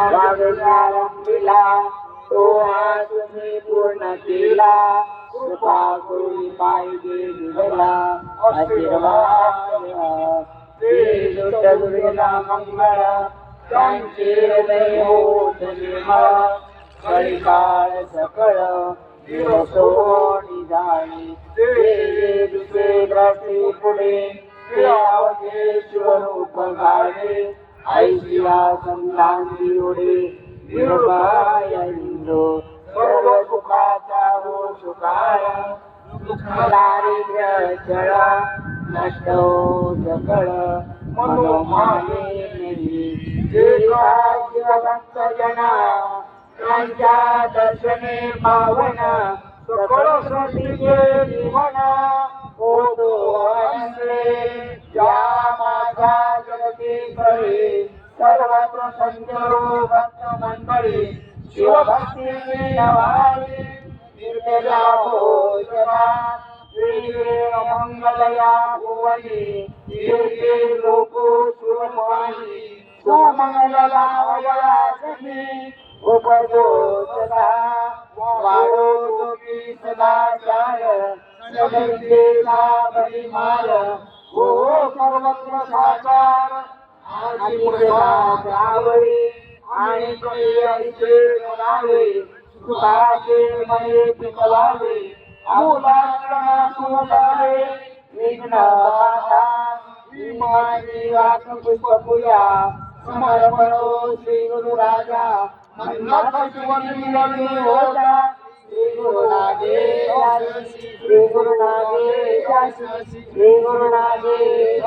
वागण्याला तो हा तुम्ही पूर्ण केला. कृपा करून पाहिजे निघला आशीर्वाद. दुर्गेला मंगळ त्यांचे हृदय होत निर्मळ. कळीकाळ सकळ दिवसोनी जाणी. ते दुसरे ग्रस्ती पुढे ते आवडे शिवरूप गाणे. ऐशिया संतांची उडे निर्भय इंद्रो. सर्व सुखाचा हो सुखाय. दारिद्र्य छळ नष्ट सकळ मनोमाने नेही. शिवभक्त जना त्यांच्या दर्शने पावन. सकळ सृष्टीचे जीवन होतो अंधळे. या माझ्या जगती कळे सर्वत्र संचरो भक्त मंडळी. शिवभक्ती नवाई निर्मला भोजना. मंगलया भुवनी येथे लोक शिवपाणी. सुमंगला वयासनी उपजो सदा. वाढो तुम्ही सदाचार सदैतेचा परिमार. हो सर्वत्र साकार आवडी आणि कैसे करावे. सुखाचे मने पिकवावे अमुलांना सुमतावे. विघ्न बाधा विमानी वाक पुष्पपूया. समर्पणो श्री गुरु राजा मन्मथ शिवलिंग होता. श्री गुरुनागे श्री गुरुनागे श्री गुरुनागे.